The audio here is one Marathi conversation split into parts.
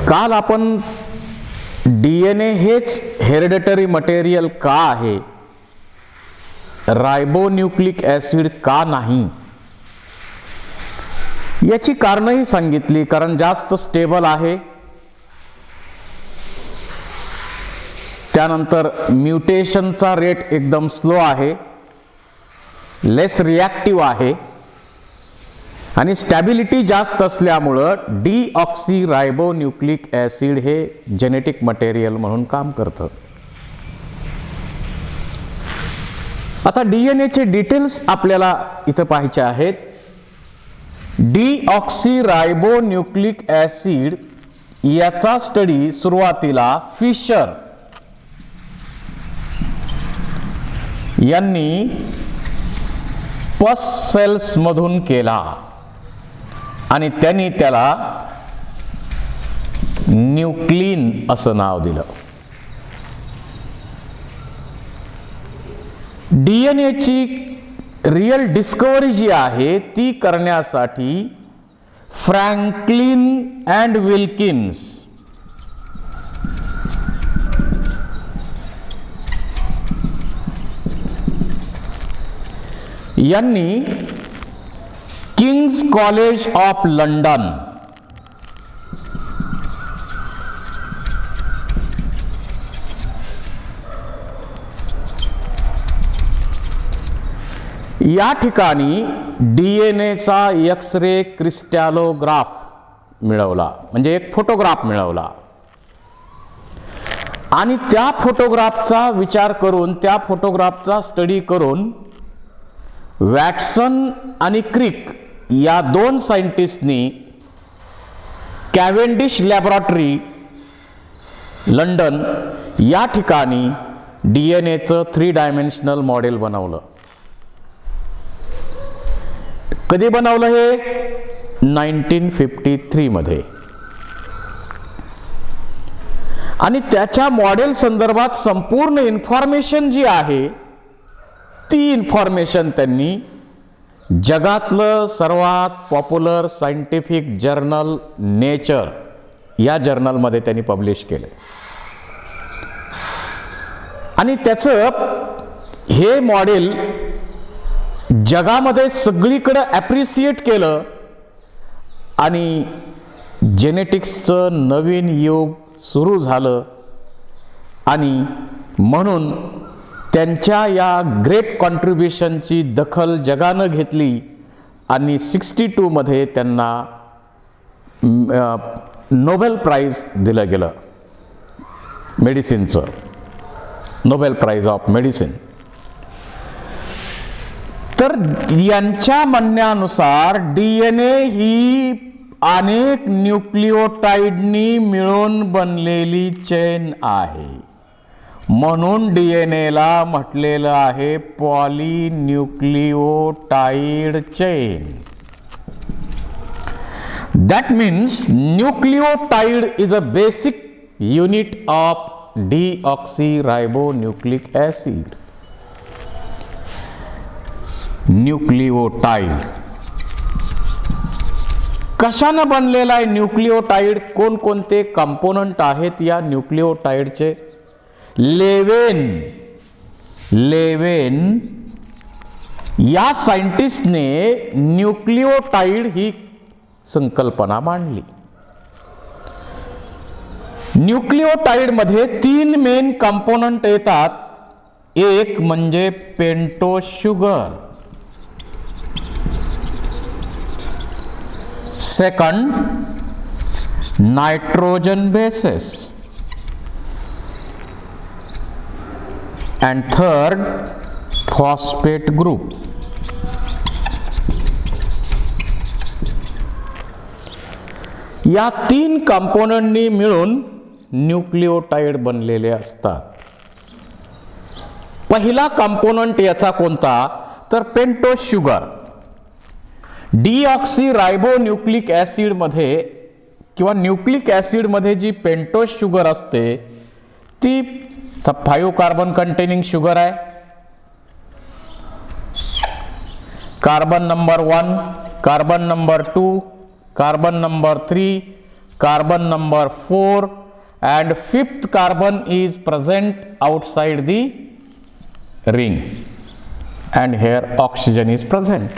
काल आपण डीएनए हेच हेरिडिटरी मटेरियल का आहे, रायबोन्यूक्लिक ॲसिड का नाही, याची कारणंही सांगितली. कारण जास्त स्टेबल आहे, त्यानंतर म्युटेशनचा रेट एकदम स्लो आहे, लेस रिॲक्टिव्ह आहे आणि स्टॅबिलिटी जास्त असल्यामुळं डीऑक्सीरायबोन्यूक्लिक ॲसिड हे जेनेटिक मटेरियल म्हणून काम करतं. आता डीएनएचे डिटेल्स आपल्याला इथं पाहायचे आहेत. डीऑक्सीरायबोन्यूक्लिक ॲसिड याचा स्टडी सुरुवातीला फिशर यांनी पस सेल्स मधून केला आणि त्यांनी त्याला न्यूक्लिन असं नाव दिलं. डीएनएची रियल डिस्कव्हरी जी आहे ती करण्यासाठी फ्रँकलिन अँड विल्किन्स यांनी किंग्स कॉलेज ऑफ लंडन या ठिकाणी डीएनएचा एक्स-रे क्रिस्टॅलोग्राफ मिळवला, म्हणजे एक फोटोग्राफ मिळवला आणि त्या फोटोग्राफचा विचार करून, त्या फोटोग्राफचा स्टडी करून वॅटसन आणि क्रिक या दोन सायंटिस्टनी कॅव्हेंडिश लॅबोरेटरी लंडन या ठिकाणी डीएनएचं 3 डायमेन्शनल मॉडेल बनवलं. कधी बनवलं हे? 1953 मध्ये. आणि त्याच्या मॉडेल संदर्भात संपूर्ण इन्फॉर्मेशन जी आहे ती इन्फॉर्मेशन त्यांनी जगातलं सर्वात पॉप्युलर सायंटिफिक जर्नल नेचर या जर्नलमध्ये त्यांनी पब्लिश केलं. आणि त्याचं हे मॉडेल जगामध्ये सगळीकडे ॲप्रिशिएट केलं आणि जेनेटिक्सचं नवीन युग सुरू झालं. आणि म्हणून त्यांच्या या ग्रेट कॉन्ट्रीब्युशनची दखल जगानं घेतली आणि 62 मध्ये त्यांना नोबेल प्राइज दिलं गेलं, मेडिसिनचं नोबेल प्राइज ऑफ मेडिसिन. तर यांच्या म्हणण्यानुसार डीएनए ही अनेक न्यूक्लिओटाइडनी मिळून बनलेली चेन आहे, म्हणून डीएनएला म्हटलेलं आहे polynucleotide chain. That means nucleotide is a basic unit of deoxyribonucleic acid. Nucleotide कशानं बनलेला आहे? न्यूक्लिओटाइड कोणकोणते कंपोनंट आहेत या न्यूक्लिओटाइडचे? लेवेन या सायंटिस्टने न्यूक्लिओटाइड ही संकल्पना मांडली. न्यूक्लिओटाइड मध्ये 3 मेन कंपोनंट येतात. एक म्हणजे pentose sugar, second nitrogen bases and third phosphate group. या 3 कंपोनंटनी मिळून न्यूक्लिओटाइड बनलेले असतात. पहिला कंपोनंट याचा कोणता? तर पेंटोज शुगर. डीऑक्सीरायबोन्यूक्लिक ॲसिड मध्ये किंवा न्यूक्लिक ॲसिड मध्ये जी पेंटोज शुगर असते ती 5 कार्बन कंटेनिंग शुगर आहे. Carbon number 1, carbon number 2, carbon number 3, carbon number 4 and fifth carbon is present outside the ring and here oxygen is present.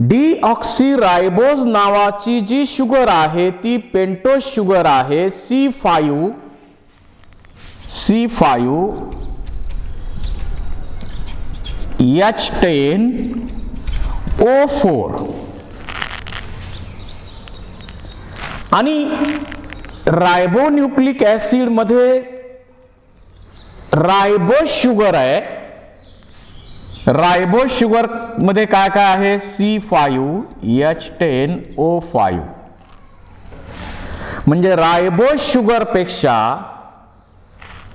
डीऑक्सीरायबोज नावाची जी शुगर आहे ती पेंटोज शुगर आहे C5H10O4 आणि रायबोन्यूक्लिक ऍसिड मध्ये रायबोज शुगर आहे. रायबोज शुगर मध्ये काय काय आहे C5H10O5 म्हणजे रायबोज शुगर पेक्षा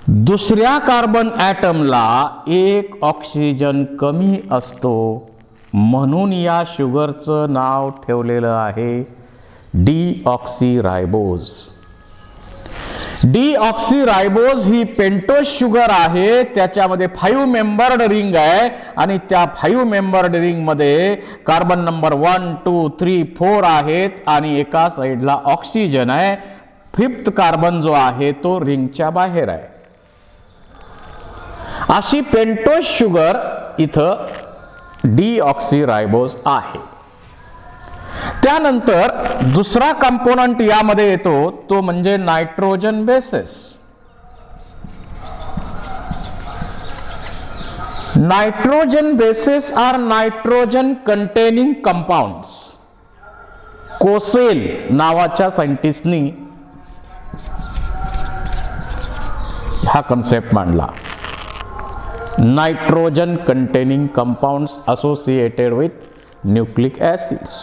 दुसऱ्या कार्बन ॲटमला एक ऑक्सिजन कमी असतो म्हणून या शुगरचं नाव ठेवलेलं आहे डीऑक्सीरायबोज. डीऑक्सीरायबोज ही पेंटोज शुगर आहे. त्याच्यामध्ये 5 मेंबर्ड रिंग आहे आणि त्या 5 मेंबर्ड रिंग मध्ये कार्बन नंबर 1, 2, 3, 4 आहेत आणि एका साईडला ऑक्सिजन आहे. फिफ्थ कार्बन जो आहे तो रिंगच्या बाहेर आहे. अशी पेंटोज शुगर इथं डीऑक्सीरायबोज आहे. त्यानंतर दुसरा कंपोनंट यामध्ये येतो तो म्हणजे nitrogen bases. Nitrogen bases are nitrogen containing compounds. Kossel नावाच्या सायंटिस्टनी हा कन्सेप्ट मांडला. Nitrogen containing compounds associated with nucleic acids.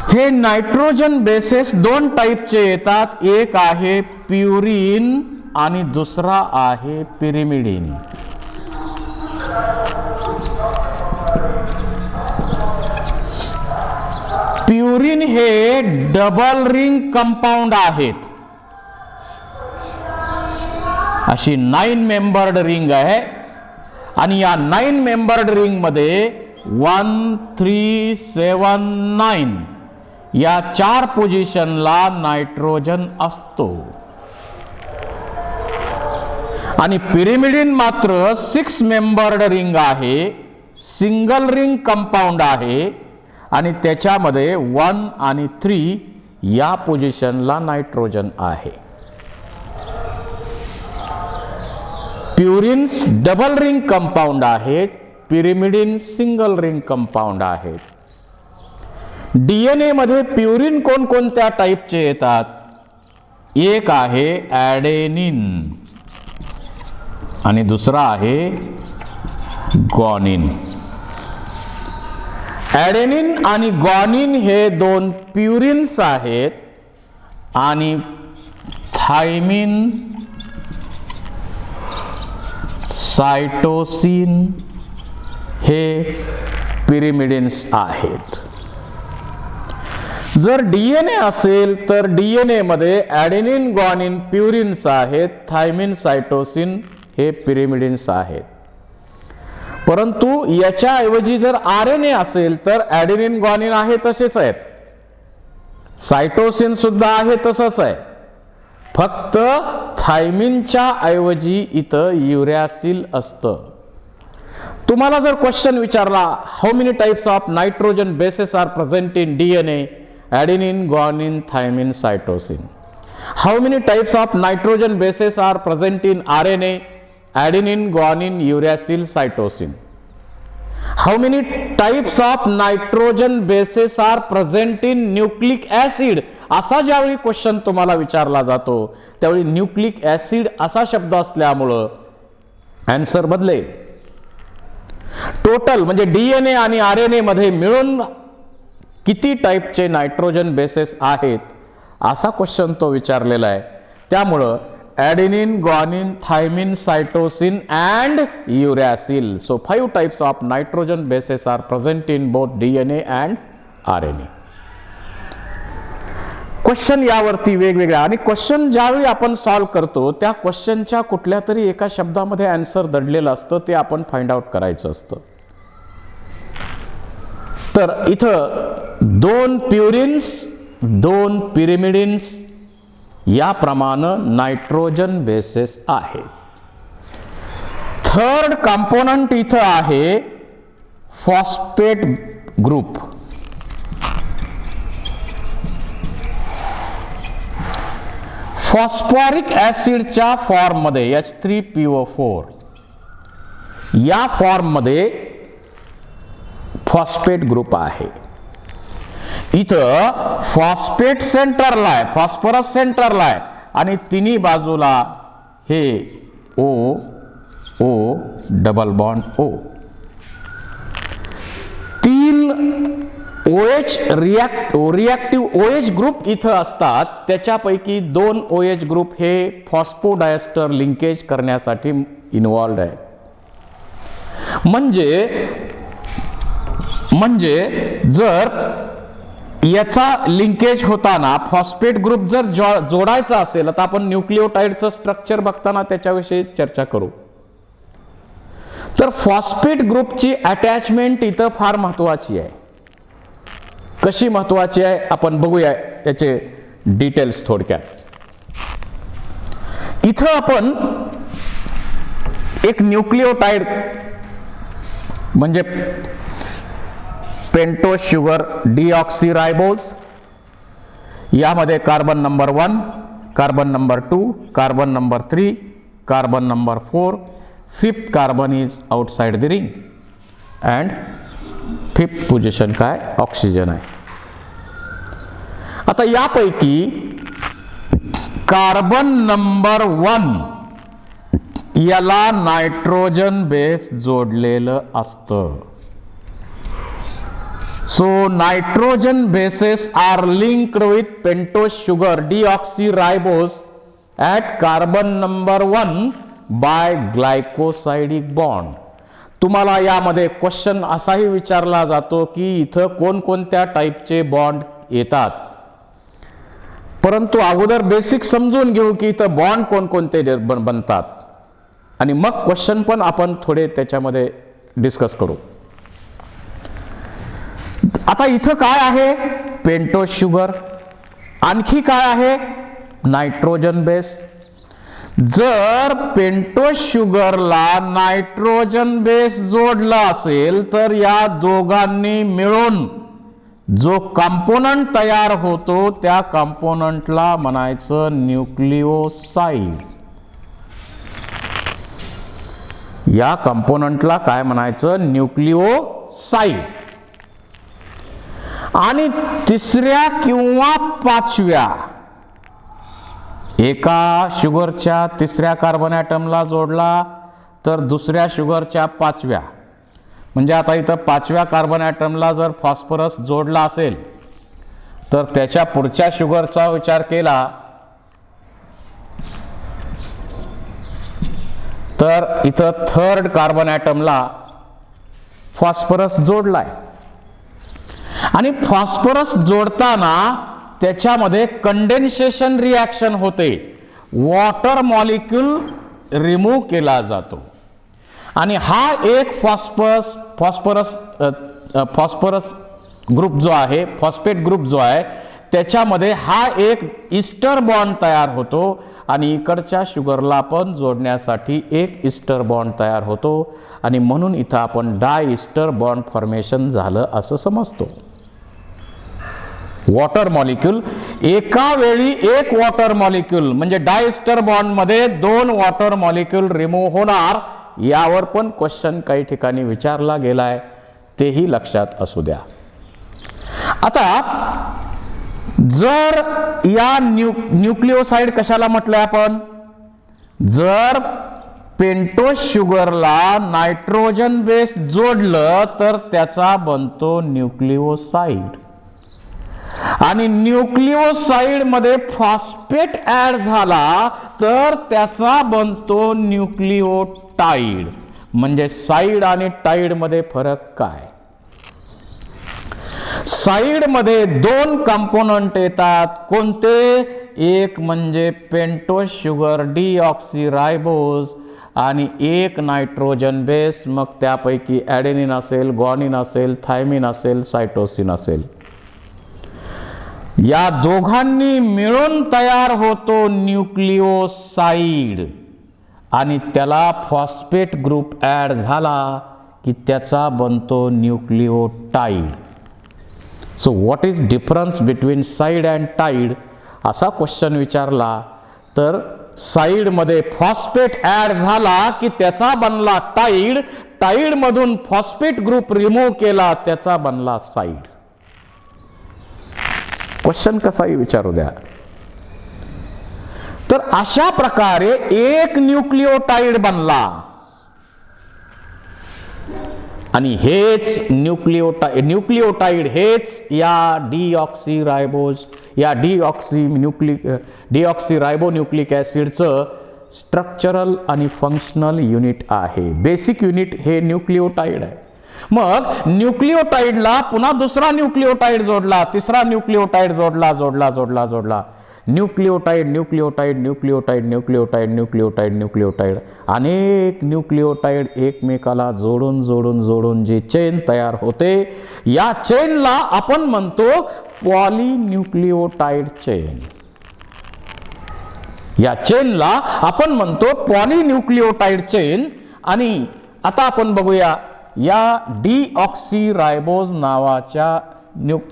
हे नायट्रोजन बेसेस 2 टाईपचे येतात. एक आहे प्युरिन आणि दुसरा आहे पिरिमिडिन. प्युरिन हे डबल रिंग कंपाऊंड आहेत. अशी 9 मेंबर्ड रिंग आहे आणि या 9 मेंबर्ड रिंग मध्ये 1, 3, 7, 9 या 4 पोझिशनला नायट्रोजन असतो आणि पिरिमिडिन मात्र 6 मेंबर्ड रिंग आहे. सिंगल रिंग कंपाऊंड आहे आणि त्याच्यामध्ये 1 आणि 3 या पोझिशनला नायट्रोजन आहे. प्युरिन्स डबल रिंग कंपाऊंड आहेत. पिरिमिडिन सिंगल रिंग कंपाऊंड आहेत. डीएनए मध्ये प्युरिन कोणकोणत्या टाईपचे येतात? एक आहे ॲडेनिन आणि दुसरा आहे ग्वानिन. ॲडेनिन आणि ग्वानिन हे 2 प्युरिन्स आहेत आणि थायमिन, सायटोसिन हे पिरिमिडिन्स आहेत. जर डीएनए असेल तर डीएनए मध्ये ॲडेनिन, ग्वानिन प्युरिन्स आहेत. थायमिन, सायटोसिन हे पिरिमिडिन्स आहेत. परंतु याच्याऐवजी जर आरएनए असेल तर ॲडेनिन, ग्वानिन आहे तसेच आहेत. सायटोसिन सुद्धा आहे तसंच आहे. फक्त थायमिनच्या ऐवजी इथं युरॅसिल असतं. तुम्हाला जर क्वेश्चन विचारला how many types of nitrogen bases are present in DNA? Adenine, guanine, thymine, cytosine. How many types of nitrogen bases are present in RNA? Adenine, guanine, uracil, cytosine. How many types of nitrogen bases are present in nucleic acid? असा ज्यावेळी क्वेश्चन तुम्हाला विचारला जातो त्यावेळी न्यूक्लिक ऍसिड असा शब्द असल्यामुळं आन्सर बदलेल. टोटल म्हणजे डीएनए आणि आरएनए मध्ये मिळून किती टाईपचे नायट्रोजन बेसेस आहेत असा क्वेश्चन तो विचारलेला आहे. त्यामुळं adenine, guanine, thymine, cytosine and uracil. So 5 types of nitrogen bases are present in both DNA and RNA. Question यावरती वेगवेगळ्या आणि क्वेश्चन ज्यावेळी आपण सॉल्व करतो त्या क्वेश्चनच्या कुठल्या तरी एका शब्दामध्ये आन्सर दडलेलं असतं ते आपण फाइंड आउट करायचं असतं. तर इथं 2 प्युरिन्स 2 पिरिमिडिन्स याप्रमाणे नायट्रोजन बेसेस आहे. थर्ड कंपोनंट इथं आहे फॉस्फेट ग्रुप. फॉस्फोरिक ऍसिडच्या फॉर्ममध्ये H3PO4 या फॉर्ममध्ये फॉस्फेट ग्रुप आहे. इथं फॉस्फेट सेंटरला आहे, फॉस्फरस सेंटरला आहे आणि तिन्ही बाजूला हे O O double bond O. 3 OH reactive OH group इथं असतात. त्याच्यापैकी 2 OH ग्रुप हे फॉस्फोडायस्टर लिंकेज करण्यासाठी इन्व्हॉल्व्ड आहे. म्हणजे जर याचा लिंकेज होताना फॉस्फेट ग्रुप जर जोडायचा असेल तर आपण न्यूक्लिओटाइडचं स्ट्रक्चर बघताना त्याच्याविषयी चर्चा करू. तर फॉस्फेट ग्रुपची अटॅचमेंट इथं फार महत्वाची आहे. कशी महत्वाची आहे आपण बघूया याचे डिटेल्स थोडक्यात. इथं आपण एक न्यूक्लिओटाइड म्हणजे पेंटोज शुगर डीऑक्सीरायबोज, यामध्ये carbon number 1, carbon number 2, carbon number 3, carbon number 4, 5th carbon is outside the ring and 5th position काय ऑक्सिजन आहे. आता यापैकी कार्बन नंबर 1 याला नायट्रोजन बेस जोडलेलं असतं. So nitrogen bases are linked with pentose sugar deoxyribose at carbon number 1 by glycosidic bond. तुम्हाला यामध्ये क्वेश्चन असाही विचारला जातो की इथं कोणकोणत्या टाईपचे बॉन्ड येतात, परंतु अगोदर बेसिक समजून घेऊ की इथं बॉन्ड कोणकोणते बनतात आणि मग क्वेश्चन पण आपण थोडे त्याच्यामध्ये डिस्कस करू. आता इथं काय आहे पेंटोज शुगर, आणखी काय आहे नायट्रोजन बेस. जर पेंटोज शुगरला नायट्रोजन बेस जोडला असेल तर या दोघांनी मिळून जो कंपोनंट तयार होतो त्या कंपोनंटला म्हणायचं न्यूक्लिओसाइड. या कंपोनंटला काय म्हणायचं न्यूक्लिओसाइड. आणि तिसऱ्या किंवा पाचव्या एका शुगरच्या तिसऱ्या कार्बन ॲटमला जोडला तर दुसऱ्या शुगरच्या पाचव्या, म्हणजे आता इथं पाचव्या कार्बन ॲटमला जर फॉस्फरस जोडला असेल तर त्याच्या पुढच्या शुगरचा विचार केला तर इथं थर्ड कार्बन ॲटमला फॉस्फरस जोडलाय आणि फॉस्फरस जोडताना त्याच्यामध्ये कंडेन्सेशन रिॲक्शन होते, वॉटर मॉलिक्यूल रिमूव्ह केला जातो आणि हा एक फॉस्फरस ग्रुप जो आहे, फॉस्फेट ग्रुप जो आहे त्याच्यामध्ये हा एक ईस्टर बॉन्ड तयार होतो आणि इकडच्या शुगरला पण जोडण्यासाठी एक ईस्टर बॉन्ड तयार होतो आणि म्हणून इथं आपण डाय ईस्टर बॉन्ड फॉर्मेशन झालं असं समजतो. वॉटर मॉलिक्यूल एका वेळी एक वॉटर मॉलिक्यूल म्हणजे डायस्टर बॉन्ड मध्ये 2 वॉटर मॉलिक्यूल रिमूव्ह होणार, यावर पण क्वेश्चन काही ठिकाणी विचारला गेलाय, तेही लक्षात असू द्या. आता जर या न्यूक्लिओसाइड कशाला म्हटलंय आपण, जर पेंटोज शुगरला नायट्रोजन बेस जोडलं तर त्याचा बनतो न्यूक्लिओसाइड आणि न्यूक्लिओसाइड मध्ये फॉस्फेट ऍड झाला तर त्याचा बनतो न्यूक्लिओटाइड. म्हणजे साइड आणि टाइड मध्ये फरक काय, साइड मध्ये 2 कंपोनंट येतात, कोणते, एक म्हणजे पेंटोज शुगर डीऑक्सीरायबोज आणि एक नायट्रोजन बेस, मग त्यापैकी ॲडेनिन असेल, ग्वानिन असेल, थायमिन असेल, सायटोसिन असेल. या दोघांनी मिळून तयार होतो न्यूक्लिओसाइड आणि त्याला फॉस्फेट ग्रुप ॲड झाला की त्याचा बनतो nucleotide. So what is difference between side and tide असा क्वेश्चन विचारला तर साइडमध्ये फॉस्फेट ॲड झाला की त्याचा बनला टाइड, टाइडमधून फॉस्फेट ग्रुप रिमूव्ह केला त्याचा बनला साइड. क्वेश्चन कसाही विचारू द्या. तर अशा प्रकारे एक न्यूक्लिओटाइड बनला आणि हेच न्यूक्लिओटाइड हेच या डिऑक्सीरायबोन्यूक्लिक ॲसिडचं स्ट्रक्चरल आणि फंक्शनल युनिट आहे. बेसिक युनिट हे न्यूक्लिओटाइड आहे. मग न्यूक्लिओटाइडला पुन्हा दुसरा न्यूक्लिओटाइड जोडला, तिसरा न्यूक्लिओटाइड जोडला, न्यूक्लिओटाइड अनेक न्यूक्लिओटाइड एकमेकाला जोडून जी चेन तयार होते या चेनला आपण म्हणतो पॉलीन्यूक्लिओटाइड चेन. या चेनला आपण म्हणतो पॉलीन्यूक्लिओटाइड चेन. आणि आता आपण बघूया या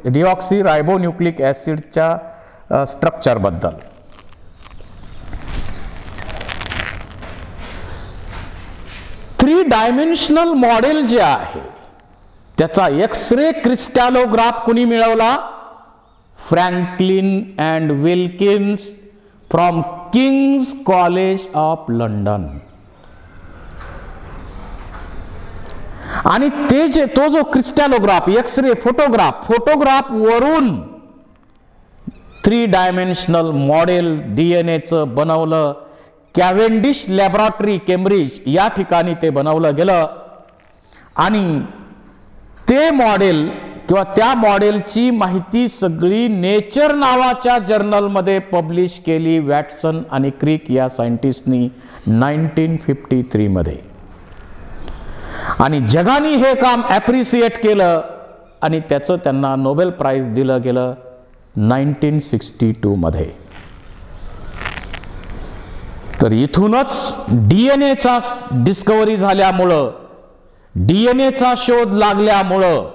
डिऑक्सीरायबोन्यूक्लिक ॲसिडच्या स्ट्रक्चर बद्दल. थ्री डायमेन्शनल मॉडेल जे आहे त्याचा एक्स-रे क्रिस्टॅलोग्राफ कुणी मिळवला? Franklin and Wilkins from Kings college of London. आणि तो जो क्रिस्टॅलोग्राफ एक्स-रे फोटोग्राफ वरून 3 डायमेन्शनल मॉडेल डीएनएचं बनवलं. कॅव्हेंडिश लॅबोरेटरी केम्ब्रिज या ठिकाणी ते बनवलं गेलं आणि ते मॉडेल किंवा त्या मॉडेलची माहिती सगळी नेचर नावाच्या जर्नलमध्ये पब्लिश केली वॅटसन आणि क्रिक या सायंटिस्टनी 1953 मध्ये. आणि जगाने हे काम ॲप्रिशिएट केलं आणि त्याचं त्यांना नोबेल प्राइज दिलं गेलं 1962 मध्ये. तर इथूनच डीएनएचा डिस्कव्हरी झाल्यामुळं, डीएनएचा शोध लागल्यामुळं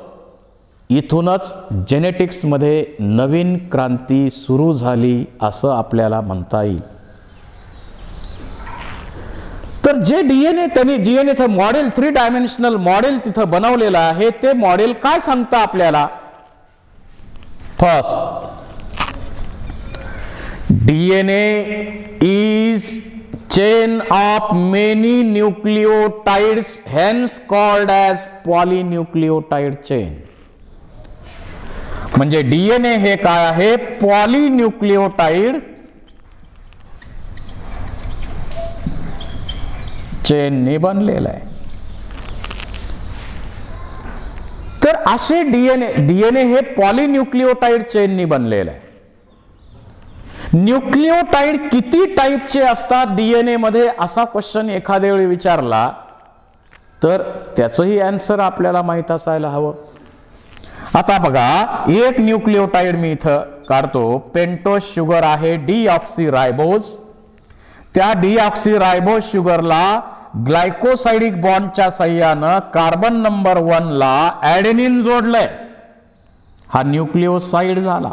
इथूनच जेनेटिक्समध्ये नवीन क्रांती सुरू झाली असं आपल्याला म्हणता येईल. तर जे डीएनएचं मॉडेल 3 डायमेन्शनल मॉडेल तिथं बनवलेलं आहे ते मॉडेल काय सांगतं आपल्याला? First, DNA is chain of many nucleotides hence called as polynucleotide chain. म्हणजे डीएनए हे काय आहे? पॉलीन्यूक्लिओटाइड चेनने बनलेला आहे. तर असे डीएनए हे पॉलीन्यूक्लिओटाइड चेननी बनलेलं आहे. न्यूक्लिओटाइड किती टाईपचे असतात डीएनए मध्ये असा क्वेश्चन एखाद्या वेळी विचारला तर त्याचंही आन्सर आपल्याला माहित असायला हवं. आता बघा, एक न्यूक्लिओटाइड मी इथं काढतो. पेंटोज शुगर आहे डीऑक्सीरायबोज. त्या डीऑक्सीरायबोज शुगरला ग्लायकोसाइडिक बॉन्डच्या साह्यानं कार्बन नंबर 1 ला ॲडेनिन जोडलंय. हा न्यूक्लिओसाइड झाला.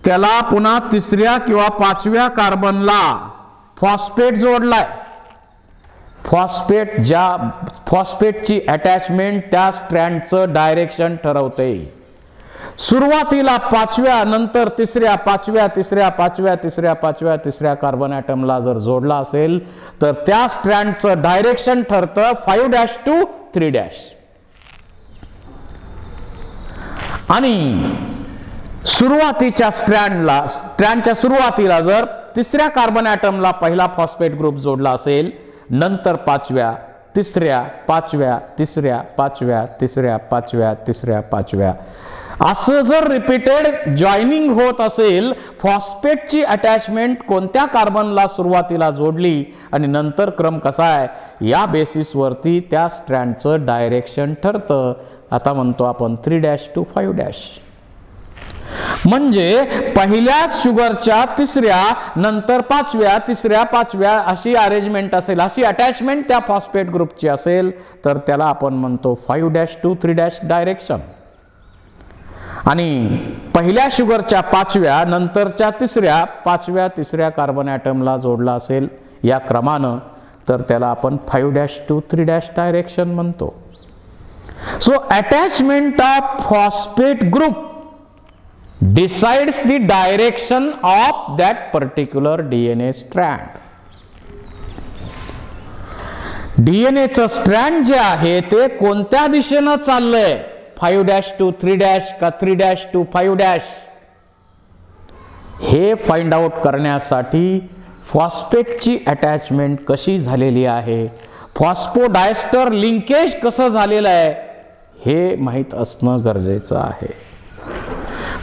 त्याला पुन्हा 3ऱ्या किंवा 5व्या कार्बनला फॉस्फेट जोडलाय. फॉस्फेटची अटॅचमेंट त्या स्ट्रँडचं डायरेक्शन ठरवते. सुरुवातीला 5व्या, नंतर 3ऱ्या, 5व्या, 3ऱ्या, 5व्या, 3ऱ्या, 5व्या, 3ऱ्या कार्बन ॲटमला जर जोडला असेल तर त्या स्ट्रँडचं डायरेक्शन ठरतं 5' to 3'. आणि सुरुवातीच्या स्ट्रँडच्या सुरुवातीला जर 3ऱ्या कार्बन ॲटमला पहिला फॉस्फेट ग्रुप जोडला असेल, नंतर 5व्या, 3ऱ्या, 5व्या, 3ऱ्या, 5व्या, 3ऱ्या, 5व्या, 3ऱ्या, 5व्या असं जर रिपीटेड जॉईनिंग होत असेल, फॉस्फेटची अटॅचमेंट कोणत्या कार्बनला सुरुवातीला जोडली आणि नंतर क्रम कसा आहे या बेसिसवरती त्या स्ट्रँडचं डायरेक्शन ठरतं. आता म्हणतो आपण 3' to 5'. म्हणजे पहिल्या शुगरच्या तिसऱ्या, नंतर पाचव्या, तिसऱ्या पाचव्या अशी अरेंजमेंट असेल, अशी अटॅचमेंट त्या फॉस्फेट ग्रुपची असेल तर त्याला आपण म्हणतो 5'2'3' डायरेक्शन. आणि पहिल्या शुगरच्या पाचव्या, नंतरच्या तिसऱ्या, पाचव्या तिसऱ्या कार्बन ॲटमला जोडला असेल या क्रमानं तर त्याला आपण 5'2'3' डायरेक्शन म्हणतो. So attachment of phosphate group decides the direction of that particular DNA strand. DNA चं स्ट्रँड जे आहे ते कोणत्या दिशेनं चाललंय, 5'2'3' का 3'2'5' हे फाइंड आउट करण्यासाठी फॉस्फेटची अटॅचमेंट कशी झालेली आहे, फॉस्फोडायस्टर लिंकेज कसं झालेलं आहे हे माहीत असणं गरजेचं आहे.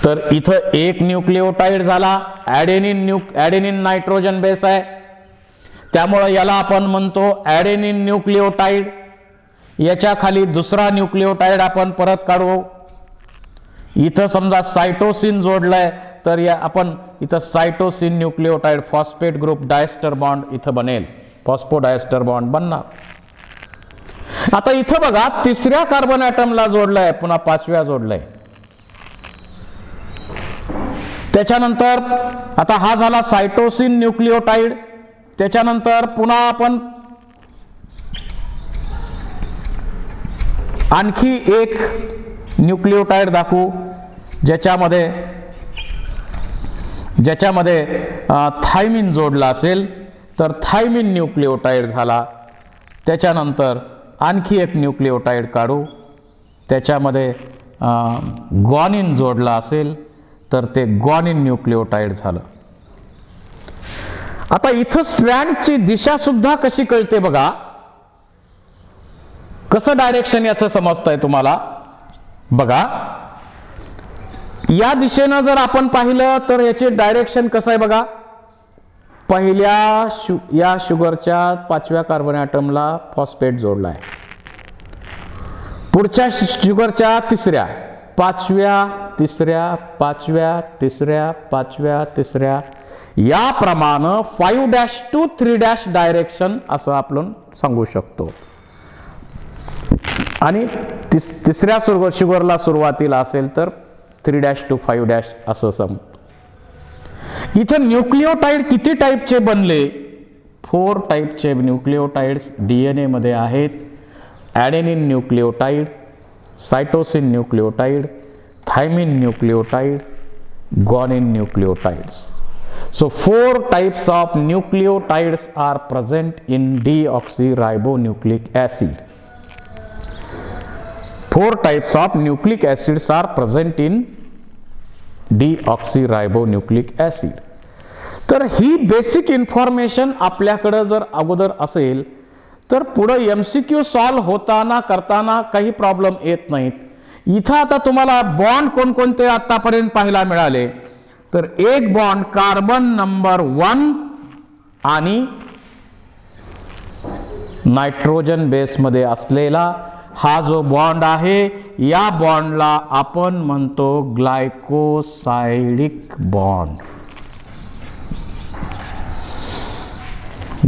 तर इथं एक न्यूक्लिओटाइड झाला, ॲडेनिन नायट्रोजन बेस आहे, त्यामुळे याला आपण म्हणतो ॲडेनिन न्यूक्लिओटाइड. याच्या खाली दुसरा न्यूक्लिओटाइड आपण परत काढू. इथं समजा सायटोसिन जोडलाय तर या आपण इथं cytosine nucleotide phosphate group diester bond इथं बनेल, फॉस्फोडायस्टर बॉन्ड बनणार. आता इथं बघा तिसऱ्या कार्बन ॲटमला जोडलाय, पुन्हा पाचव्या जोडलाय. त्याच्यानंतर आता हा झाला सायटोसिन न्यूक्लिओटाइड. त्याच्यानंतर पुन्हा आपण आणखी एक न्यूक्लिओटाइड दाखवू ज्याच्यामध्ये थायमिन जोडला असेल तर थायमिन न्यूक्लिओटाइड झाला. त्याच्यानंतर आणखी एक न्यूक्लिओटाइड काढू, त्याच्यामध्ये ग्वानिन जोडला असेल तर ते ग्वानिन न्यूक्लिओटाइड झालं. आता इथं स्ट्रँडची दिशा सुद्धा कशी कळते बघा, कसं डायरेक्शन याचं समजतंय तुम्हाला बघा. या दिशेनं जर आपण पाहिलं तर याचे डायरेक्शन कसं आहे बघा. या शुगरच्या पाचव्या कार्बन ॲटमला फॉस्फेट जोडला आहे, पुढच्या शुगरच्या तिसऱ्या, पाचव्या, तिसऱ्या, पाचव्या, तिसऱ्या, पाचव्या, तिसऱ्या याप्रमाणे 5'2'3' डायरेक्शन असं आपण सांगू शकतो. आणि तिसऱ्या शुगरला सुरुवातीला असेल तर 3'2'5' असं समजतो. इथं न्यूक्लिओटाइड किती टाईपचे बनले, 4 टाईपचे न्यूक्लिओटाइड्स DNA मध्ये आहेत. Adenine nucleotide, cytosine nucleotide, thymine nucleotide, guanine nucleotides. So 4 types of nucleotides are present in deoxyribonucleic acid. 4 types of nucleic acids are present in deoxyribonucleic acid. तर ही बेसिक इन्फॉर्मेशन आपल्याकडे जर अगोदर असेल तर पुढे MCQ सॉल्व होताना करताना काही प्रॉब्लेम येत नाहीत. इथं आता तुम्हाला बॉन्ड कोणकोणते आतापर्यंत पाहायला मिळाले तर एक बॉन्ड कार्बन नंबर 1 आणि नायट्रोजन बेस मध्ये असलेला हा जो बॉन्ड आहे या बॉन्डला आपण म्हणतो ग्लायकोसाइडिक बॉन्ड.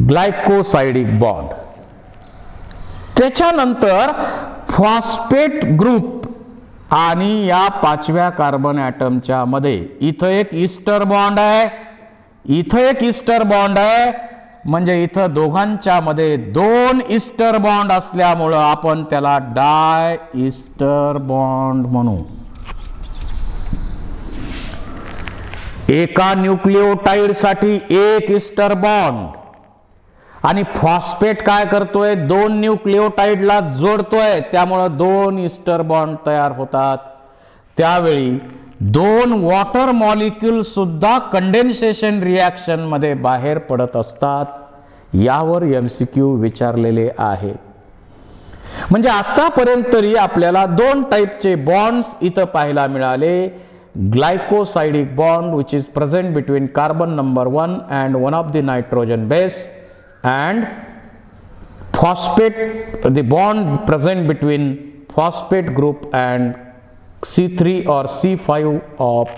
ग्लायकोसाइडिक बॉन्ड. त्याच्यानंतर फॉस्फेट ग्रुप आणि या पाचव्या कार्बन ॲटमच्या मध्ये इथं एक ईस्टर बॉन्ड आहे, इथं एक ईस्टर बॉन्ड आहे. म्हणजे इथं दोघांच्या मध्ये 2 ईस्टर बॉन्ड असल्यामुळं आपण त्याला डाय ईस्टर बॉन्ड म्हणू. एका न्यूक्लिओटाइड साठी एक ईस्टर बॉन्ड. आणि फॉस्फेट काय करतोय, 2 न्यूक्लिओटाइडला जोडतोय, त्यामुळे 2 ईस्टर बॉन्ड तयार होतात. त्यावेळी 2 वॉटर मॉलिक्यूल सुद्धा कंडेन्सेशन रिॲक्शन मध्ये बाहेर पडत असतात. यावर MCQ विचारलेले आहे. म्हणजे आतापर्यंत तरी आपल्याला 2 टाईपचे बॉन्ड्स इथं पाहायला मिळाले. Glycosidic bond which is present between carbon number 1 and one of the nitrogen base, and phosphate, the bond present between phosphate group and C3 or C5 of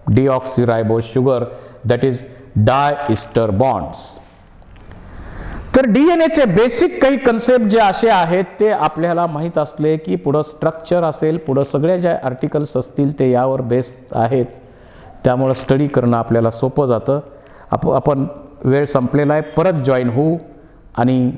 deoxyribose sugar, that is diester bonds. तर डीएनएचे बेसिक काही कन्सेप्ट जे असे आहेत ते आपल्याला माहीत असले की पुढं स्ट्रक्चर असेल, पुढं सगळे जे आर्टिकल्स असतील ते यावर बेस्ड आहेत, त्यामुळं स्टडी करणं आपल्याला सोपं जातं. आपण वेळ संपलेला आहे, परत जॉईन होऊ आणि